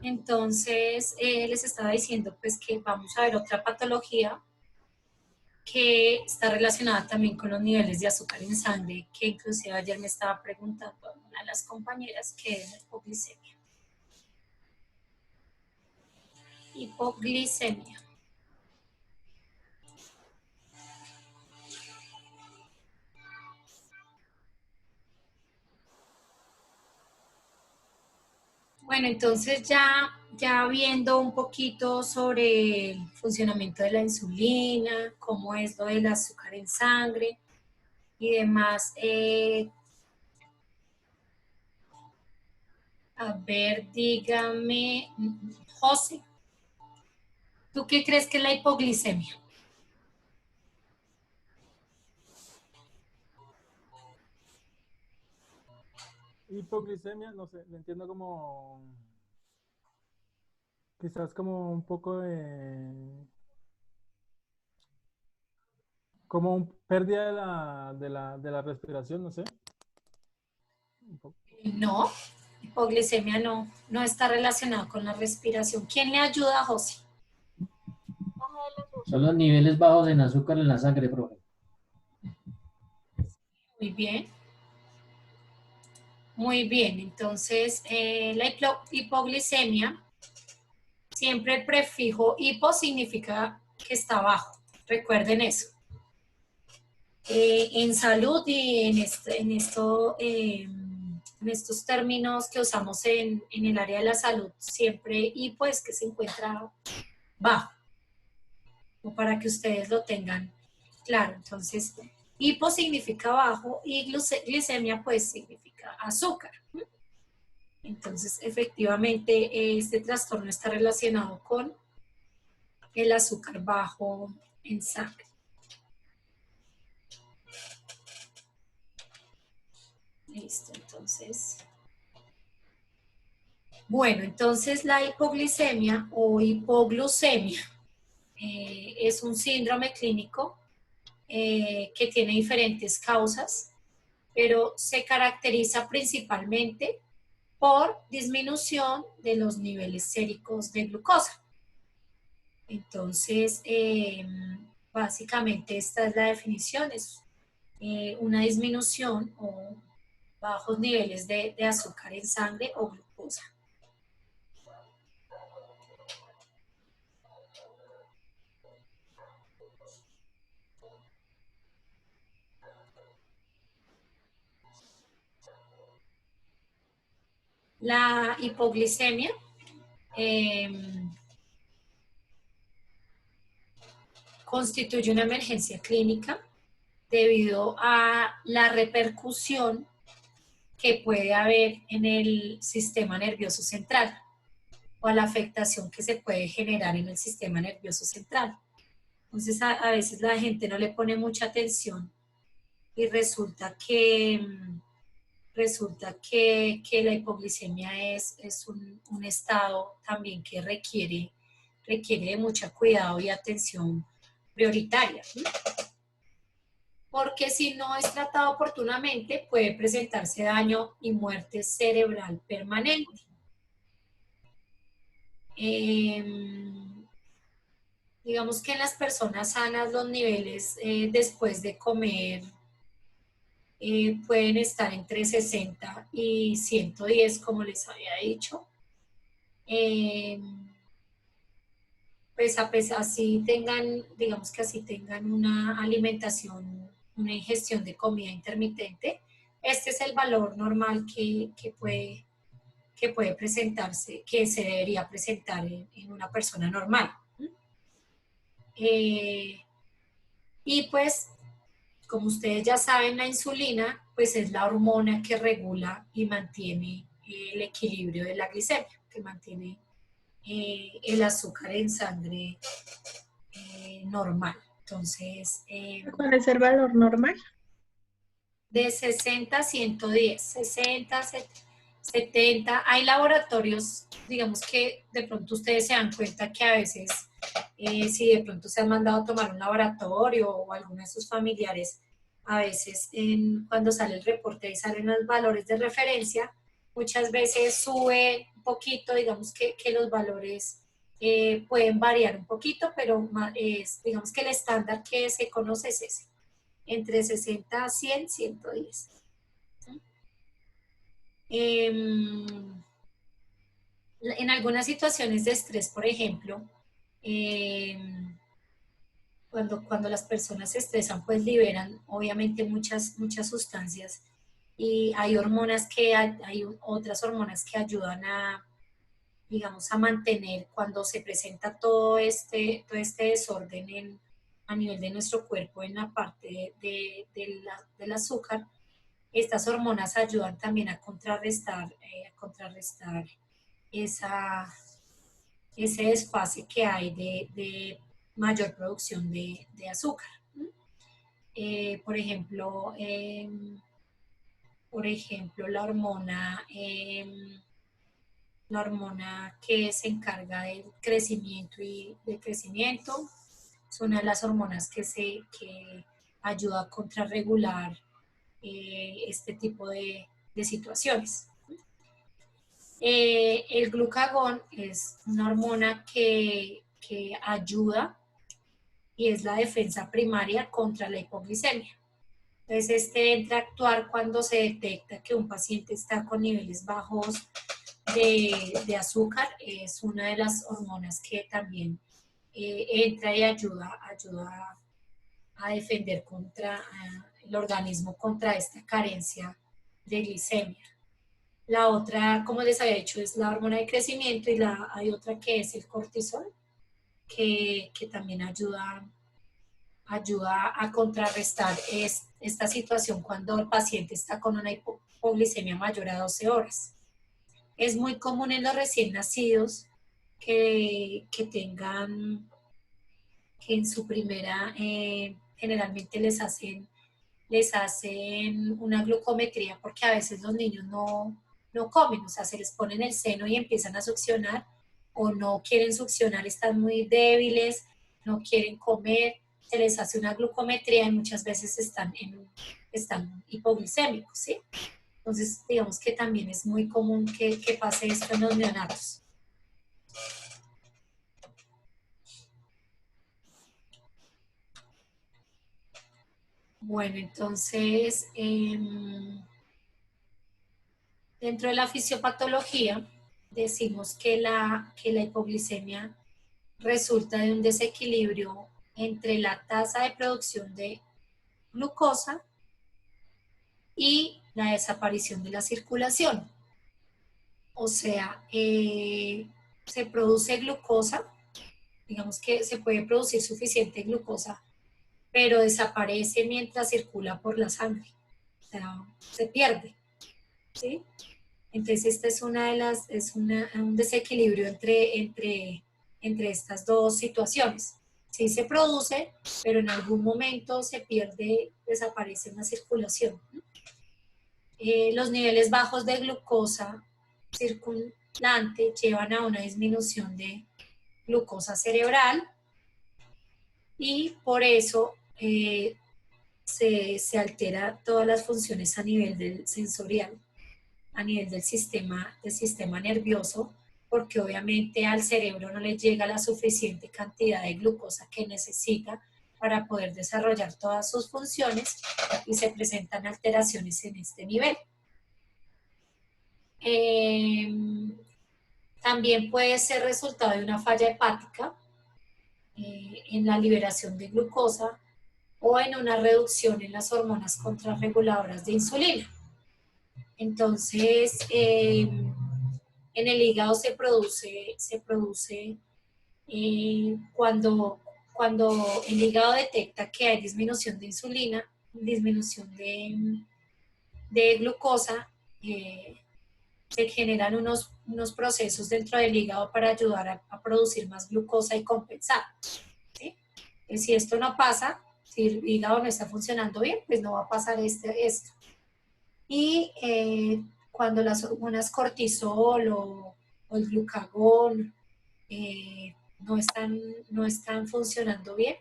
Entonces, les estaba diciendo pues que vamos a ver otra patología que está relacionada también con los niveles de azúcar en sangre, que inclusive ayer me estaba preguntando una de las compañeras, que es la hipoglicemia. Hipoglicemia. Bueno, entonces ya viendo un poquito sobre el funcionamiento de la insulina, cómo es lo del azúcar en sangre y demás, a ver, dígame, José, ¿tú qué crees que es la hipoglicemia? Hipoglicemia, no sé, lo entiendo como, quizás como un poco de, como un pérdida de la respiración, no sé. Un poco. No, hipoglicemia no está relacionada con la respiración. ¿Quién le ayuda a José? Son los niveles bajos en azúcar en la sangre, profe. Muy bien, muy bien. Entonces, la hipoglicemia, siempre el prefijo hipo significa que está bajo. Recuerden eso. En salud y en estos términos que usamos en el área de la salud, siempre hipo es que se encuentra bajo, o para que ustedes lo tengan claro. Entonces, hipo significa bajo y glicemia pues significa azúcar. Entonces, efectivamente, este trastorno está relacionado con el azúcar bajo en sangre. Listo, entonces. Bueno, entonces la hipoglicemia o hipoglucemia es un síndrome clínico que tiene diferentes causas, pero se caracteriza principalmente por disminución de los niveles séricos de glucosa. Entonces, básicamente esta es la definición, es una disminución o bajos niveles de azúcar en sangre o glucosa. La hipoglicemia constituye una emergencia clínica debido a la repercusión que puede haber en el sistema nervioso central o a la afectación que se puede generar en el sistema nervioso central. Entonces a veces la gente no le pone mucha atención y resulta que la hipoglicemia es un estado también que requiere de mucho cuidado y atención prioritaria, ¿sí? Porque si no es tratado oportunamente puede presentarse daño y muerte cerebral permanente. Digamos que en las personas sanas los niveles después de comer pueden estar entre 60 y 110, como les había dicho. Pues a pesar así tengan, digamos que así tengan una alimentación, una ingestión de comida intermitente, este es el valor normal que puede presentarse, que se debería presentar en una persona normal. Eh, y pues, como ustedes ya saben, la insulina, pues es la hormona que regula y mantiene el equilibrio de la glicemia, que mantiene el azúcar en sangre normal. Entonces, ¿Cuál es el valor normal? de 60 a 110, 60, 70, hay laboratorios, digamos que de pronto ustedes se dan cuenta que a veces, si de pronto se han mandado a tomar un laboratorio o alguno de sus familiares, a veces cuando sale el reporte y salen los valores de referencia, muchas veces sube un poquito, digamos que los valores pueden variar un poquito, pero digamos que el estándar que se conoce es ese, entre 60 a 100, 110. ¿Sí? En algunas situaciones de estrés, por ejemplo, cuando las personas se estresan, pues liberan obviamente muchas sustancias y hay hay otras hormonas que ayudan a, digamos, a mantener cuando se presenta todo este desorden a nivel de nuestro cuerpo en la parte del azúcar. Estas hormonas ayudan también a contrarrestar ese desfase que hay de mayor producción de azúcar. Por ejemplo, la hormona que se encarga del crecimiento es una de las hormonas que ayuda a contrarregular este tipo de situaciones. El glucagón es una hormona que ayuda y es la defensa primaria contra la hipoglicemia. Entonces, este entra a actuar cuando se detecta que un paciente está con niveles bajos de azúcar. Es una de las hormonas que también entra y ayuda a defender contra el organismo contra esta carencia de glicemia. La otra, como les había dicho, es la hormona de crecimiento y hay otra que es el cortisol, que también ayuda a contrarrestar esta situación cuando el paciente está con una hipoglicemia mayor a 12 horas. Es muy común en los recién nacidos que en su primera, generalmente les hacen una glucometría porque a veces los niños no comen, o sea, se les pone en el seno y empiezan a succionar o no quieren succionar, están muy débiles, no quieren comer, se les hace una glucometría y muchas veces están hipoglicémicos, ¿sí? Entonces, digamos que también es muy común que pase esto en los neonatos. Bueno, entonces, dentro de la fisiopatología, decimos que la hipoglicemia resulta de un desequilibrio entre la tasa de producción de glucosa y la desaparición de la circulación. O sea, se produce glucosa, digamos que se puede producir suficiente glucosa, pero desaparece mientras circula por la sangre. O sea, se pierde, ¿sí? Entonces, esta es un desequilibrio entre estas dos situaciones. Sí se produce, pero en algún momento se pierde, desaparece en la circulación. Los niveles bajos de glucosa circulante llevan a una disminución de glucosa cerebral y por eso se altera todas las funciones a nivel del sensorial, a nivel del sistema nervioso, porque obviamente al cerebro no le llega la suficiente cantidad de glucosa que necesita para poder desarrollar todas sus funciones y se presentan alteraciones en este nivel. También puede ser resultado de una falla hepática en la liberación de glucosa o en una reducción en las hormonas contrarreguladoras de insulina. Entonces, en el hígado se produce cuando el hígado detecta que hay disminución de insulina, disminución de glucosa, se generan unos procesos dentro del hígado para ayudar a producir más glucosa y compensar, ¿sí? Si esto no pasa, si el hígado no está funcionando bien, pues no va a pasar esto. Y cuando las hormonas cortisol o el glucagón no están funcionando bien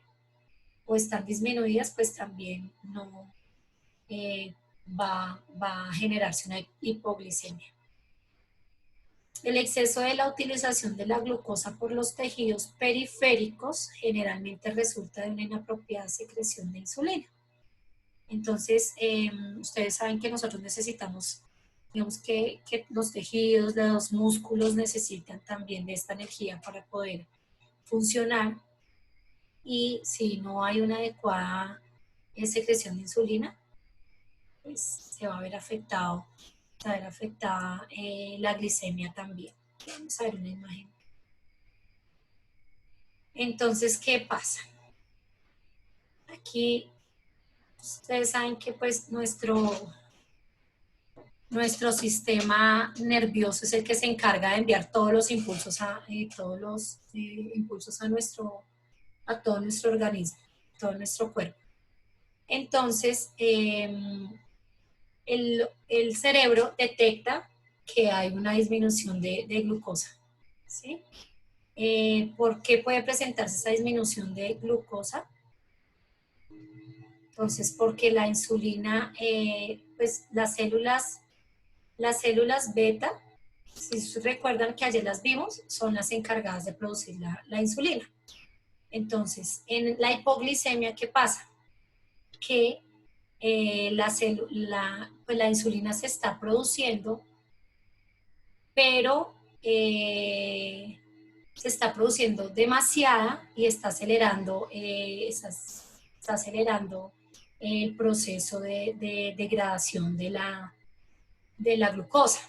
o están disminuidas, pues también no va a generarse una hipoglicemia. El exceso de la utilización de la glucosa por los tejidos periféricos generalmente resulta de una inapropiada secreción de insulina. Entonces, ustedes saben que nosotros necesitamos, digamos que los tejidos, los músculos necesitan también de esta energía para poder funcionar. Y si no hay una adecuada secreción de insulina, pues se va a ver afectada la glicemia también. Vamos a ver una imagen. Entonces, ¿qué pasa? Aquí ustedes saben que pues nuestro sistema nervioso es el que se encarga de enviar todos los impulsos a todo nuestro organismo, todo nuestro cuerpo. Entonces, el cerebro detecta que hay una disminución de glucosa, ¿sí? ¿Por qué puede presentarse esa disminución de glucosa? Entonces, porque la insulina, pues las células beta, si recuerdan que ayer las vimos, son las encargadas de producir la insulina. Entonces, en la hipoglicemia, ¿qué pasa? Que pues la insulina se está produciendo, pero se está produciendo demasiada y está acelerando, el proceso de degradación de la glucosa.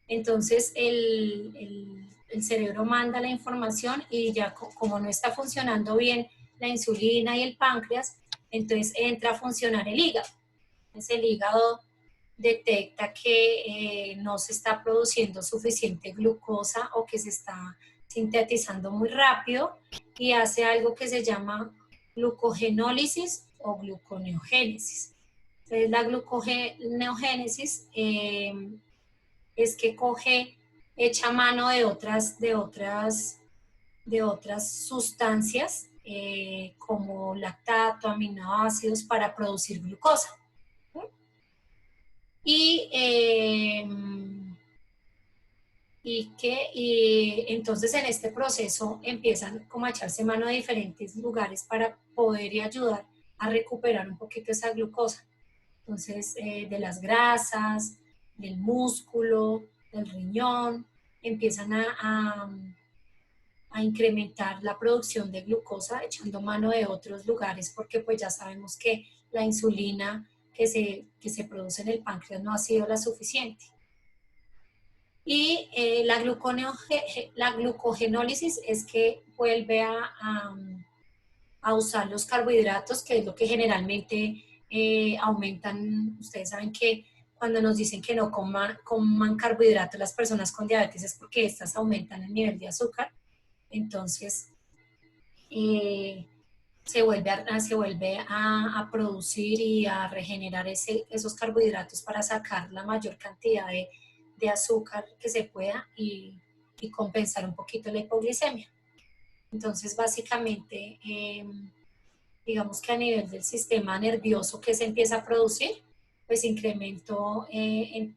Entonces el cerebro manda la información y ya como no está funcionando bien la insulina y el páncreas, entonces entra a funcionar el hígado. Entonces el hígado detecta que no se está produciendo suficiente glucosa o que se está sintetizando muy rápido y hace algo que se llama glucogenólisis o gluconeogénesis. Entonces la gluconeogénesis es que echa mano de otras sustancias como lactato, aminoácidos para producir glucosa. Y entonces en este proceso empiezan como a echarse mano de diferentes lugares para poder y ayudar a recuperar un poquito esa glucosa. Entonces, de las grasas, del músculo, del riñón, empiezan a incrementar la producción de glucosa echando mano de otros lugares, porque pues ya sabemos que la insulina que se produce en el páncreas no ha sido la suficiente. Y la glucogenólisis es que vuelve a usar los carbohidratos, que es lo que generalmente aumentan. Ustedes saben que cuando nos dicen que no coman carbohidratos las personas con diabetes es porque estas aumentan el nivel de azúcar. Entonces, se vuelve a producir y a regenerar esos carbohidratos para sacar la mayor cantidad de azúcar que se pueda y compensar un poquito la hipoglicemia. Entonces, básicamente, digamos que a nivel del sistema nervioso que se empieza a producir, pues incremento en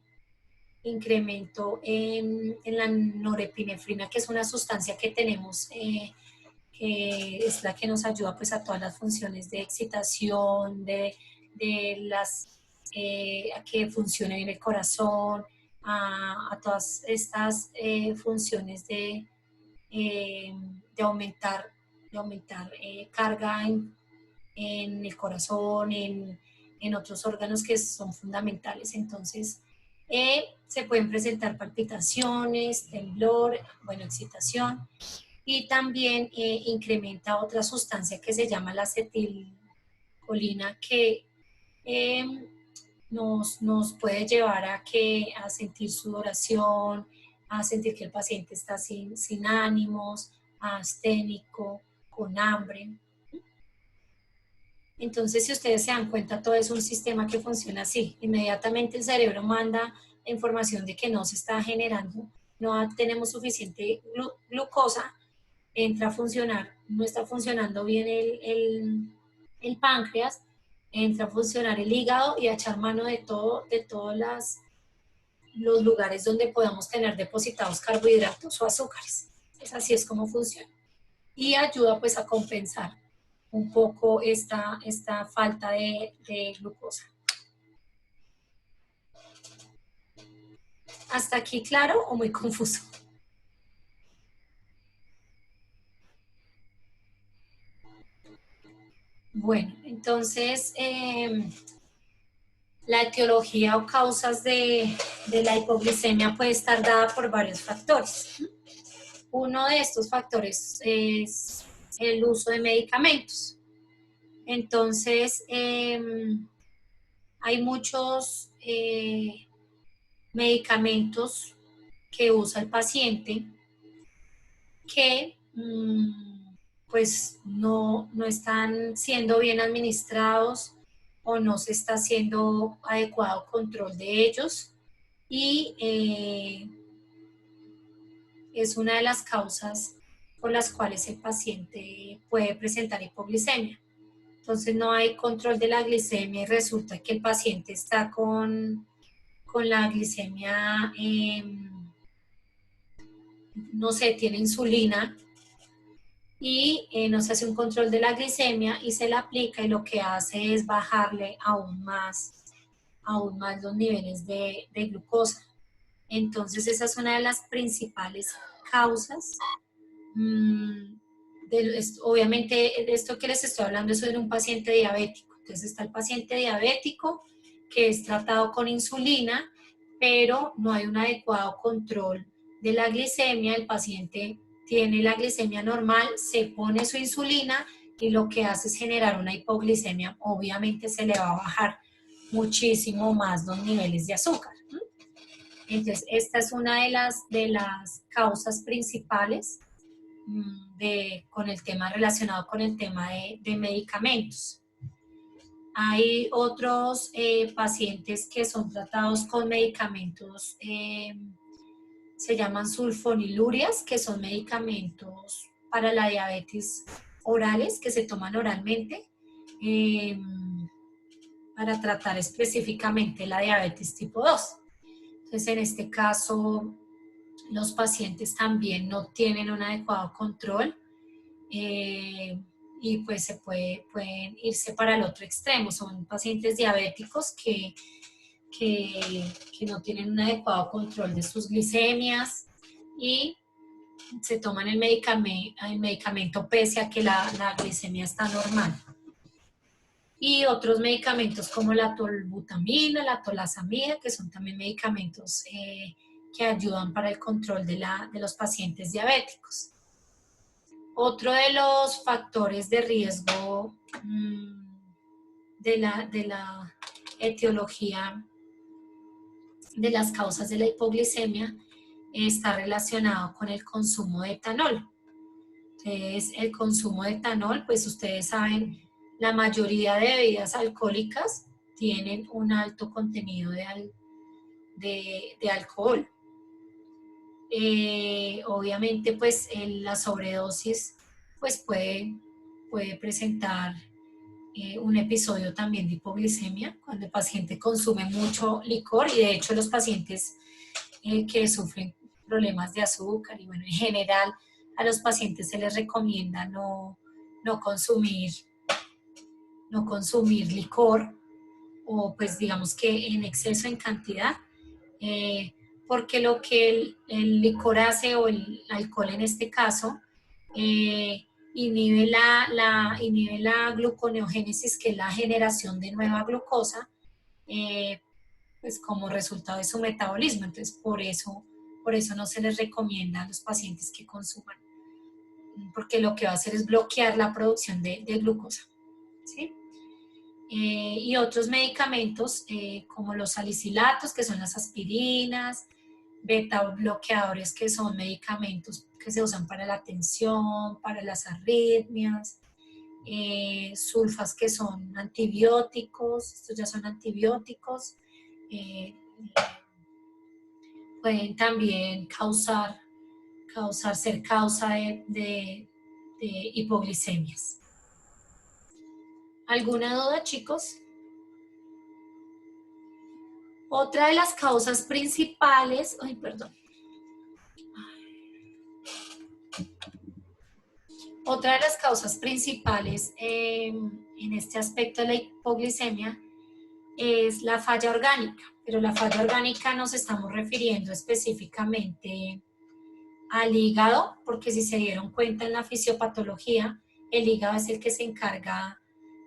la norepinefrina, que es una sustancia que tenemos, que es la que nos ayuda pues a todas las funciones de excitación, a que funcione bien el corazón, a todas estas funciones de aumentar carga en el corazón, en otros órganos que son fundamentales. Entonces, se pueden presentar palpitaciones, temblor, excitación, y también incrementa otra sustancia que se llama la acetilcolina, que nos puede llevar a sentir sudoración, a sentir que el paciente está sin ánimos, asténico, con hambre. Entonces, si ustedes se dan cuenta, todo es un sistema que funciona así. Inmediatamente el cerebro manda la información de que no se está generando, no tenemos suficiente glucosa, entra a funcionar, no está funcionando bien el páncreas, entra a funcionar el hígado y a echar mano de todas los lugares donde podamos tener depositados carbohidratos o azúcares. Entonces, así es como funciona. Y ayuda pues a compensar un poco esta falta de glucosa. ¿Hasta aquí claro o muy confuso? Bueno, entonces la etiología o causas de la hipoglicemia puede estar dada por varios factores. Uno de estos factores es el uso de medicamentos. Entonces, hay muchos medicamentos que usa el paciente que pues no están siendo bien administrados o no se está haciendo adecuado control de ellos y es una de las causas por las cuales el paciente puede presentar hipoglicemia. Entonces no hay control de la glicemia y resulta que el paciente está con la glicemia, no sé, tiene insulina y no se hace un control de la glicemia y se la aplica y lo que hace es bajarle aún más los niveles de glucosa. Entonces esa es una de las principales causas. Obviamente de esto que les estoy hablando es de un paciente diabético. Entonces está el paciente diabético que es tratado con insulina, pero no hay un adecuado control de la glicemia. El paciente tiene la glicemia normal, se pone su insulina y lo que hace es generar una hipoglicemia. Obviamente se le va a bajar muchísimo más los niveles de azúcar. Entonces esta es una de las causas principales con el tema relacionado con el tema de medicamentos. Hay otros pacientes que son tratados con medicamentos, se llaman sulfonilurias, que son medicamentos para la diabetes orales que se toman oralmente para tratar específicamente la diabetes tipo 2. Entonces, en este caso, los pacientes también no tienen un adecuado control y pues pueden irse para el otro extremo. Son pacientes diabéticos que no tienen un adecuado control de sus glicemias y se toman el medicamento pese a que la glicemia está normal. Y otros medicamentos como la tolbutamina, la tolazamida, que son también medicamentos que ayudan para el control de los pacientes diabéticos. Otro de los factores de riesgo de la etiología de las causas de la hipoglicemia está relacionado con el consumo de etanol. Entonces, el consumo de etanol, pues ustedes saben, la mayoría de bebidas alcohólicas tienen un alto contenido de alcohol. Obviamente, pues la sobredosis pues puede presentar un episodio también de hipoglicemia cuando el paciente consume mucho licor y de hecho los pacientes que sufren problemas de azúcar y bueno, en general a los pacientes se les recomienda no consumir licor o pues digamos que en exceso en cantidad, porque lo que el licor hace o el alcohol en este caso inhibe la gluconeogénesis, que es la generación de nueva glucosa, pues como resultado de su metabolismo. Entonces por eso no se les recomienda a los pacientes que consuman, porque lo que va a hacer es bloquear la producción de glucosa, ¿sí? Y otros medicamentos como los salicilatos, que son las aspirinas, beta bloqueadores, que son medicamentos que se usan para la tensión, para las arritmias, sulfas, que son antibióticos, estos ya son antibióticos, pueden también ser causa de hipoglicemias. ¿Alguna duda, chicos? Otra de las causas principales, ay, perdón. Otra de las causas principales en este aspecto de la hipoglicemia es la falla orgánica, pero la falla orgánica nos estamos refiriendo específicamente al hígado, porque si se dieron cuenta en la fisiopatología, el hígado es el que se encarga,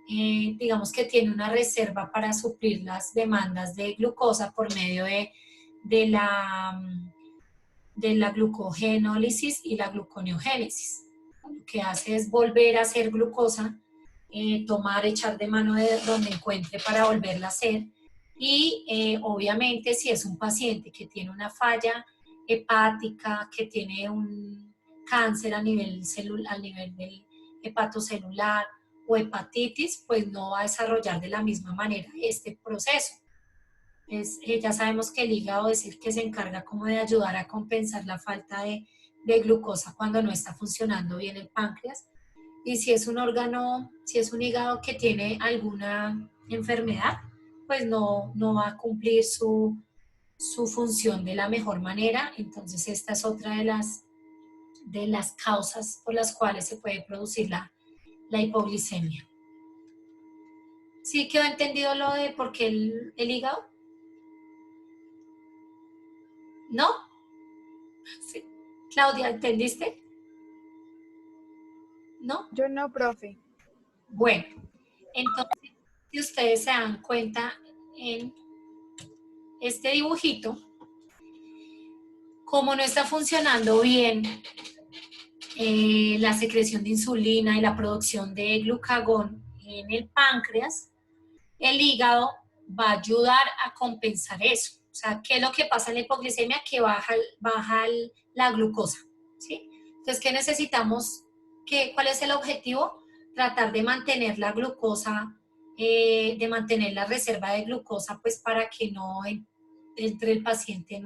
digamos que tiene una reserva para suplir las demandas de glucosa por medio de la glucogenólisis y la gluconeogénesis. Lo que hace es volver a hacer glucosa, tomar, echar de mano de donde encuentre para volverla a hacer. Y obviamente si es un paciente que tiene una falla hepática, que tiene un cáncer a nivel del hepatocelular o hepatitis, pues no va a desarrollar de la misma manera este proceso. Ya sabemos que el hígado es el que se encarga como de ayudar a compensar la falta de glucosa cuando no está funcionando bien el páncreas. Y si es un órgano, si es un hígado que tiene alguna enfermedad, pues no va a cumplir su función de la mejor manera. Entonces esta es otra de las causas por las cuales se puede producir la hipoglicemia. ¿Sí quedó entendido lo de por qué el hígado? ¿No? Sí. Claudia, ¿entendiste? ¿No? Yo no, profe. Bueno, entonces, si ustedes se dan cuenta en este dibujito, como no está funcionando bien la secreción de insulina y la producción de glucagón en el páncreas, el hígado va a ayudar a compensar eso. O sea, ¿qué es lo que pasa en la hipoglicemia? Que baja la glucosa, ¿sí? Entonces, ¿qué necesitamos? ¿Cuál es el objetivo? Tratar de mantener la glucosa, de mantener la reserva de glucosa, pues para que no entre el paciente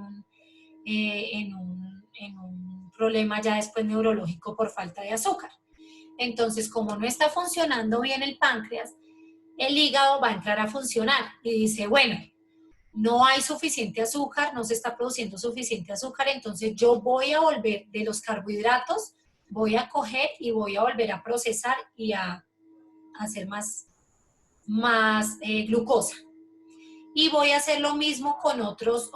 en un problema ya después neurológico por falta de azúcar. Entonces, como no está funcionando bien el páncreas, el hígado va a entrar a funcionar y dice, bueno, no hay suficiente azúcar, no se está produciendo suficiente azúcar, entonces yo voy a volver de los carbohidratos, voy a coger y voy a volver a procesar y a hacer más glucosa. Y voy a hacer lo mismo con otros,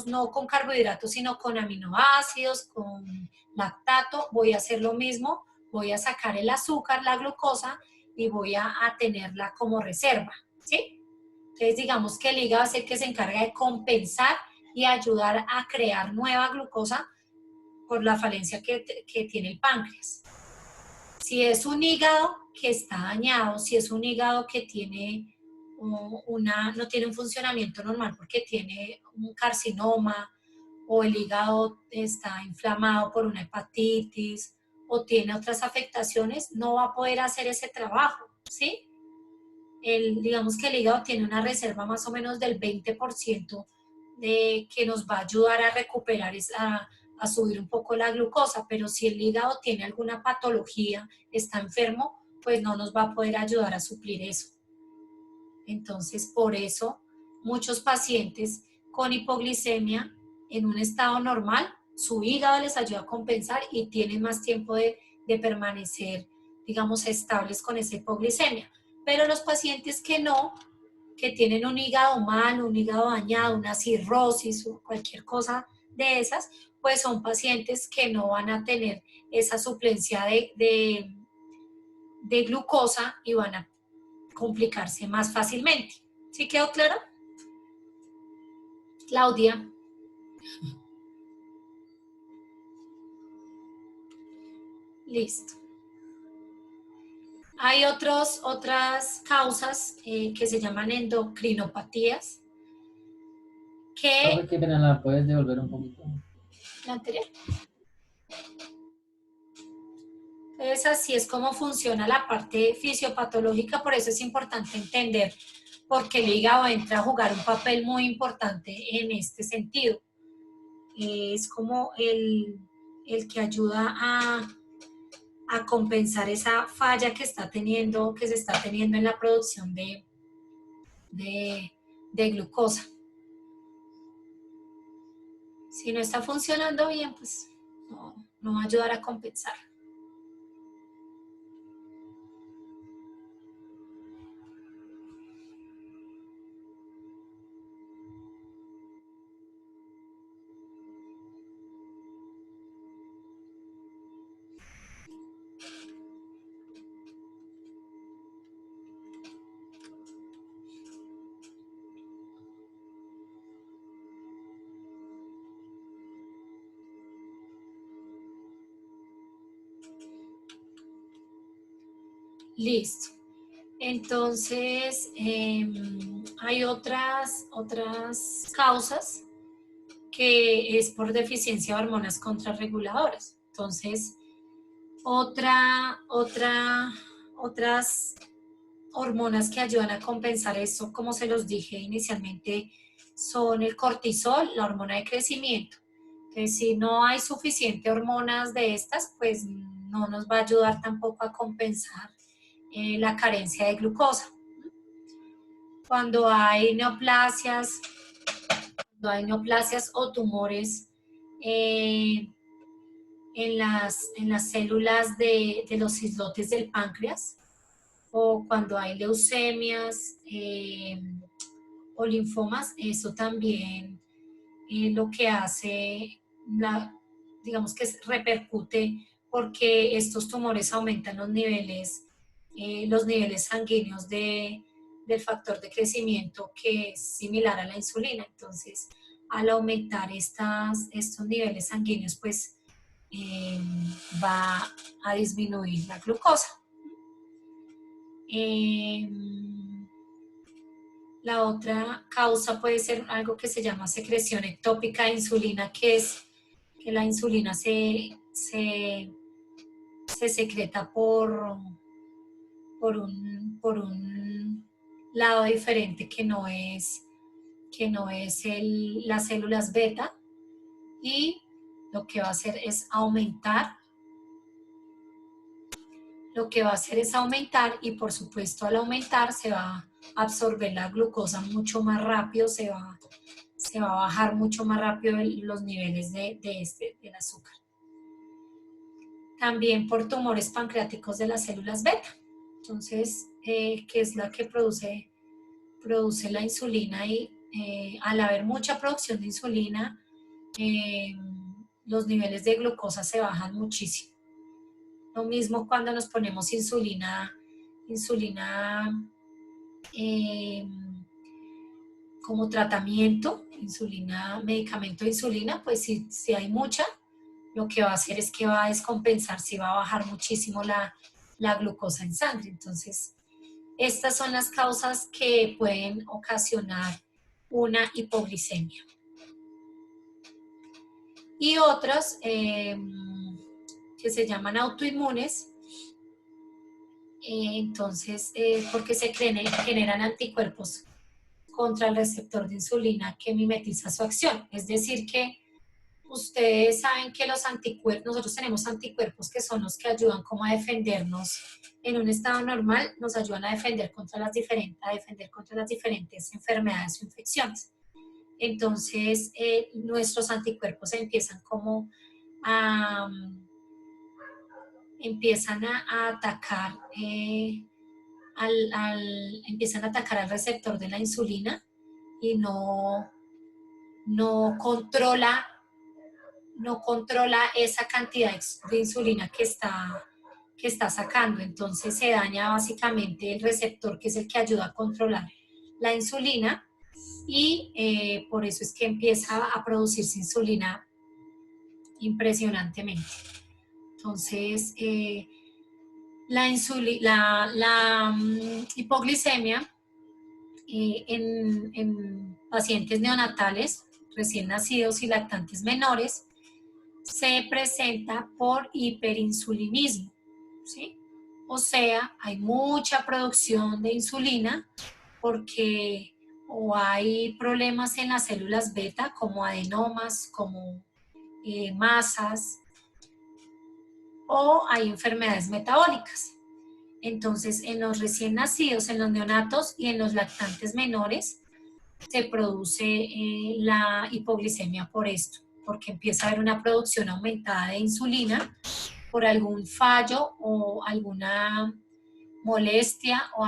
no con carbohidratos, sino con aminoácidos, con lactato, voy a hacer lo mismo, voy a sacar el azúcar, la glucosa, y voy a tenerla como reserva, ¿sí? Entonces, digamos que el hígado es el que se encarga de compensar y ayudar a crear nueva glucosa por la falencia que tiene el páncreas. Si es un hígado que está dañado, si es un hígado que tiene no tiene un funcionamiento normal porque tiene un carcinoma o el hígado está inflamado por una hepatitis o tiene otras afectaciones, no va a poder hacer ese trabajo, ¿sí? Digamos que el hígado tiene una reserva más o menos del 20% que nos va a ayudar a recuperar, a subir un poco la glucosa, pero si el hígado tiene alguna patología, está enfermo, pues no nos va a poder ayudar a suplir eso. Entonces, por eso, muchos pacientes con hipoglicemia en un estado normal, su hígado les ayuda a compensar y tienen más tiempo de permanecer, digamos, estables con esa hipoglicemia. Pero los pacientes que no, que tienen un hígado mal, un hígado dañado, una cirrosis o cualquier cosa de esas, pues son pacientes que no van a tener esa suplencia de glucosa y van a complicarse más fácilmente. ¿Sí quedó claro? Claudia. Listo. Hay otras causas que se llaman endocrinopatías. Profe, qué pena, ¿la puedes devolver un poquito? La anterior. Entonces, así es como funciona la parte fisiopatológica, por eso es importante entender por qué el hígado entra a jugar un papel muy importante en este sentido. Es como el que ayuda a compensar esa falla que se está teniendo en la producción de glucosa. Si no está funcionando bien, pues no va a ayudar a compensar. Listo. Entonces, hay otras causas que es por deficiencia de hormonas contrarreguladoras. Entonces, otras hormonas que ayudan a compensar esto, como se los dije inicialmente, son el cortisol, la hormona de crecimiento. Entonces, si no hay suficiente hormonas de estas, pues no nos va a ayudar tampoco a compensar la carencia de glucosa. Cuando hay neoplasias o tumores en las células de los islotes del páncreas, o cuando hay leucemias o linfomas, eso también lo que hace, digamos que repercute, porque estos tumores aumentan los niveles sanguíneos del factor de crecimiento, que es similar a la insulina. Entonces, al aumentar estos niveles sanguíneos, pues va a disminuir la glucosa. La otra causa puede ser algo que se llama secreción ectópica de insulina, que es que la insulina se secreta por un lado diferente, que no es las células beta, y lo que va a hacer es aumentar. Y por supuesto al aumentar se va a absorber la glucosa mucho más rápido, se va a bajar mucho más rápido los niveles del azúcar. También por tumores pancreáticos de las células beta. Entonces, que es la que produce la insulina, y al haber mucha producción de insulina, los niveles de glucosa se bajan muchísimo. Lo mismo cuando nos ponemos insulina como tratamiento, medicamento de insulina, pues si hay mucha, lo que va a hacer es que va a descompensar, si va a bajar muchísimo la glucosa en sangre. Entonces, estas son las causas que pueden ocasionar una hipoglicemia. Y otras que se llaman autoinmunes, entonces porque se generan anticuerpos contra el receptor de insulina que mimetiza su acción. Es decir, que ustedes saben que nosotros tenemos anticuerpos que son los que ayudan como a defendernos en un estado normal, nos ayudan a defender contra las diferentes enfermedades o infecciones. Entonces, nuestros anticuerpos empiezan como empiezan a atacar al receptor de la insulina, y no controla esa cantidad de insulina que está sacando. Entonces se daña básicamente el receptor, que es el que ayuda a controlar la insulina, y por eso es que empieza a producirse insulina impresionantemente. Entonces, la hipoglicemia en pacientes neonatales, recién nacidos y lactantes menores, se presenta por hiperinsulinismo, ¿sí? O sea, hay mucha producción de insulina porque o hay problemas en las células beta, como adenomas, como masas, o hay enfermedades metabólicas. Entonces, en los recién nacidos, en los neonatos y en los lactantes menores, se produce la hipoglicemia por esto, porque empieza a haber una producción aumentada de insulina por algún fallo o alguna molestia o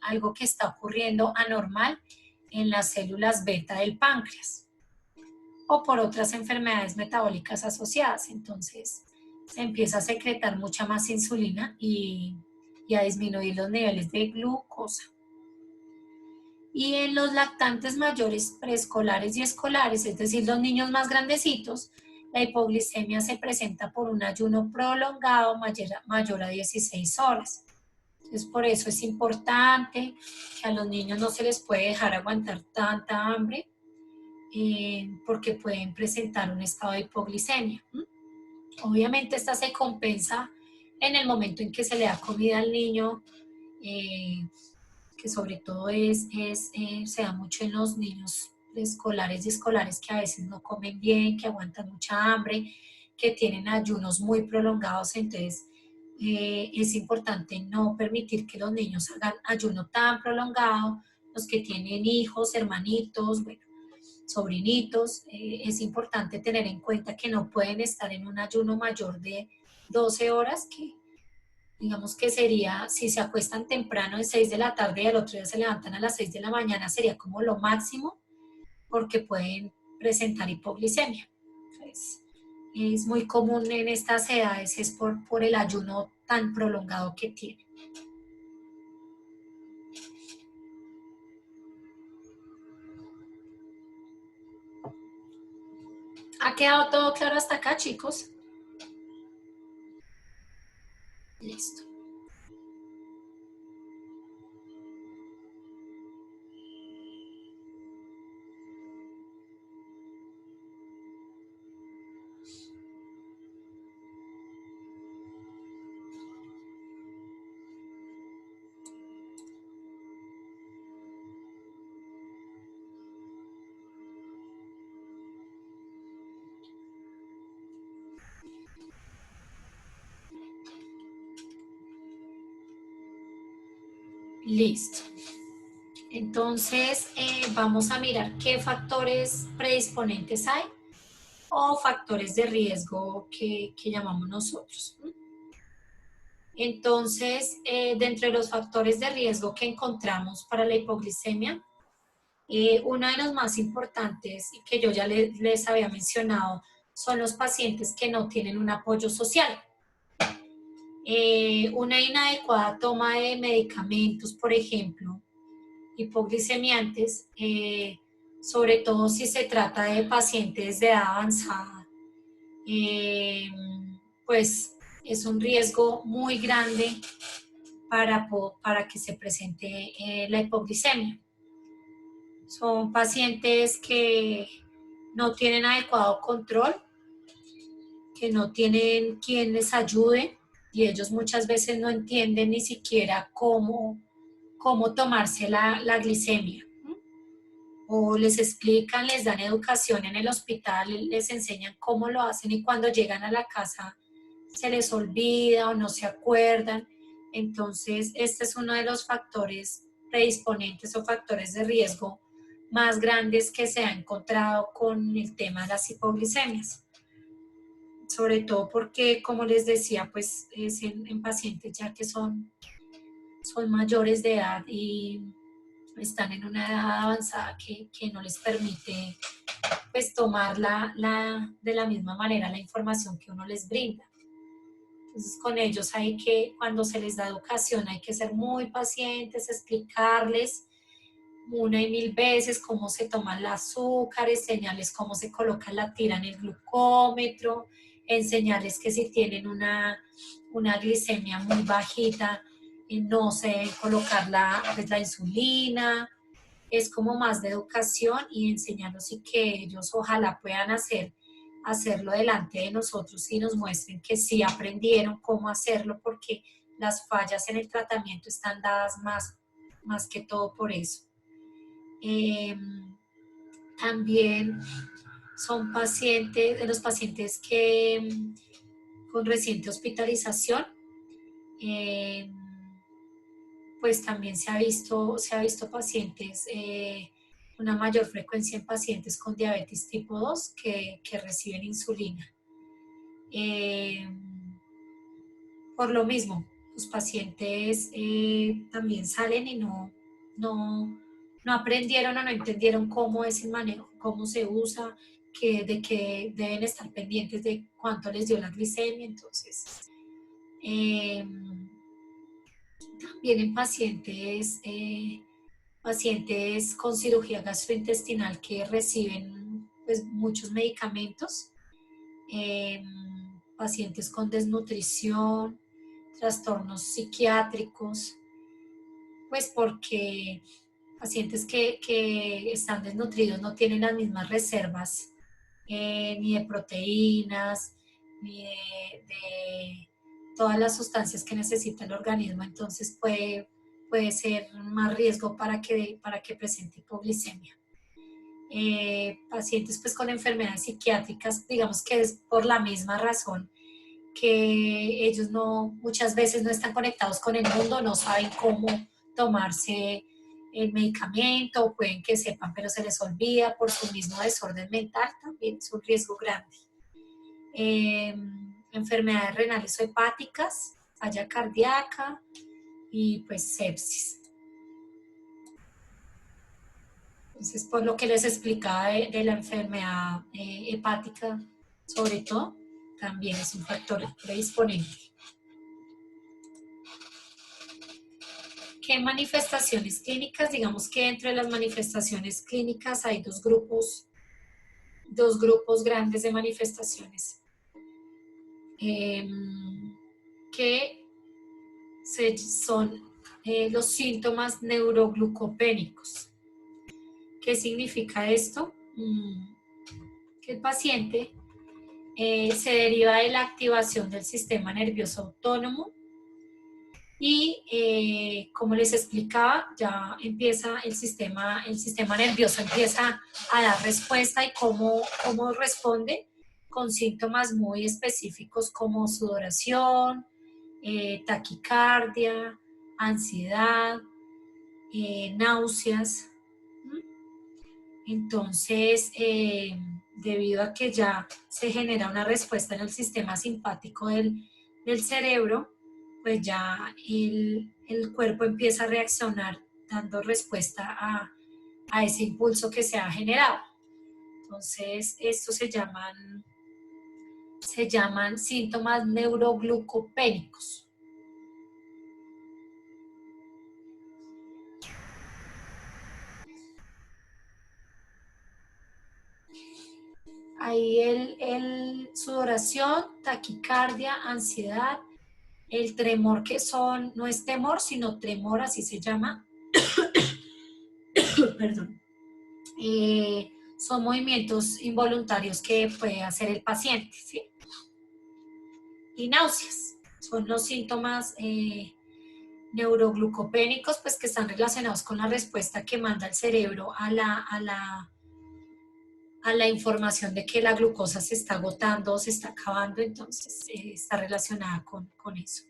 algo que está ocurriendo anormal en las células beta del páncreas o por otras enfermedades metabólicas asociadas. Entonces se empieza a secretar mucha más insulina y a disminuir los niveles de glucosa. Y en los lactantes mayores, preescolares y escolares, es decir, los niños más grandecitos, la hipoglicemia se presenta por un ayuno prolongado mayor a 16 horas. Entonces, por eso es importante que a los niños no se les puede dejar aguantar tanta hambre, porque pueden presentar un estado de hipoglicemia. Obviamente esta se compensa en el momento en que se le da comida al niño, que sobre todo se da mucho en los niños escolares y escolares que a veces no comen bien, que aguantan mucha hambre, que tienen ayunos muy prolongados. Entonces es importante no permitir que los niños hagan ayuno tan prolongado, los que tienen hijos, hermanitos, bueno, sobrinitos. Es importante tener en cuenta que no pueden estar en un ayuno mayor de 12 horas, que digamos que sería, si se acuestan temprano de 6 de la tarde y al otro día se levantan a las 6 de la mañana, sería como lo máximo, porque pueden presentar hipoglicemia. Entonces, es muy común en estas edades, es por el ayuno tan prolongado que tienen. ¿Ha quedado todo claro hasta acá, chicos? Listo. Listo. Entonces, vamos a mirar qué factores predisponentes hay o factores de riesgo que llamamos nosotros. Entonces, dentro de los factores de riesgo que encontramos para la hipoglicemia, uno de los más importantes y que yo ya les había mencionado son los pacientes que no tienen un apoyo social. Una inadecuada toma de medicamentos, por ejemplo, hipoglicemiantes, sobre todo si se trata de pacientes de edad avanzada, pues es un riesgo muy grande para que se presente la hipoglicemia. Son pacientes que no tienen adecuado control, que no tienen quien les ayude, y ellos muchas veces no entienden ni siquiera cómo tomarse la glicemia. O les explican, les dan educación en el hospital, les enseñan cómo lo hacen y cuando llegan a la casa se les olvida o no se acuerdan. Entonces, este es uno de los factores predisponentes o factores de riesgo más grandes que se ha encontrado con el tema de las hipoglicemias. Sobre todo porque, como les decía, pues es en pacientes ya que son mayores de edad y están en una edad avanzada que no les permite pues tomar de la misma manera la información que uno les brinda. Entonces con ellos hay que, cuando se les da educación, hay que ser muy pacientes, explicarles una y mil veces cómo se toma el azúcar, enseñarles cómo se coloca la tira en el glucómetro, enseñarles que si tienen una glicemia muy bajita, no se debe colocar la insulina. Es como más de educación y enseñarlos, y que ellos ojalá puedan hacerlo delante de nosotros y nos muestren que sí aprendieron cómo hacerlo, porque las fallas en el tratamiento están dadas más que todo por eso. También son de los pacientes que con reciente hospitalización, pues también se ha visto pacientes una mayor frecuencia en pacientes con diabetes tipo 2 que reciben insulina. Por lo mismo, los pacientes también salen y no aprendieron o no entendieron cómo es el manejo, cómo se usa, de que deben estar pendientes de cuánto les dio la glicemia. Entonces, vienen pacientes con cirugía gastrointestinal que reciben pues, muchos medicamentos, pacientes con desnutrición, trastornos psiquiátricos, pues porque pacientes que están desnutridos no tienen las mismas reservas ni de proteínas, ni de todas las sustancias que necesita el organismo, entonces puede ser más riesgo para que presente hipoglicemia. Pacientes pues con enfermedades psiquiátricas, digamos que es por la misma razón que ellos muchas veces no están conectados con el mundo, no saben cómo tomarse el medicamento, pueden que sepan pero se les olvida por su mismo desorden mental, también es un riesgo grande. Enfermedades renales o hepáticas, falla cardíaca y pues sepsis. Entonces, por lo que les explicaba de la enfermedad hepática, sobre todo, también es un factor predisponente. ¿Qué manifestaciones clínicas? Digamos que entre las manifestaciones clínicas hay dos grupos grandes de manifestaciones que son los síntomas neuroglucopénicos. ¿Qué significa esto? Que el paciente se deriva de la activación del sistema nervioso autónomo y como les explicaba, ya empieza el sistema nervioso empieza a dar respuesta y cómo responde con síntomas muy específicos como sudoración, taquicardia, ansiedad, náuseas. Entonces, debido a que ya se genera una respuesta en el sistema simpático del cerebro, pues ya el cuerpo empieza a reaccionar dando respuesta a ese impulso que se ha generado. Entonces, estos se llaman síntomas neuroglucopénicos. Ahí el sudoración, taquicardia, ansiedad, el tremor que no es temor, sino tremor, así se llama. Perdón. Son movimientos involuntarios que puede hacer el paciente, ¿sí? Y náuseas, son los síntomas neuroglucopénicos, pues que están relacionados con la respuesta que manda el cerebro a la información de que la glucosa se está agotando o se está acabando, entonces está relacionada con eso.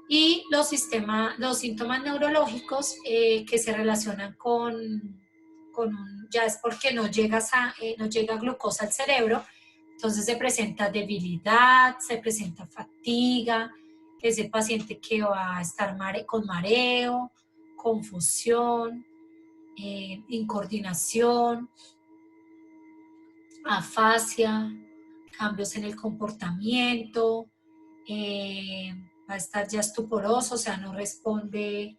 Y los síntomas neurológicos que se relacionan ya es porque no llega glucosa al cerebro, entonces se presenta debilidad, se presenta fatiga, ese paciente que va a estar con mareo, confusión, incoordinación, afasia, cambios en el comportamiento, va a estar ya estuporoso, o sea, no responde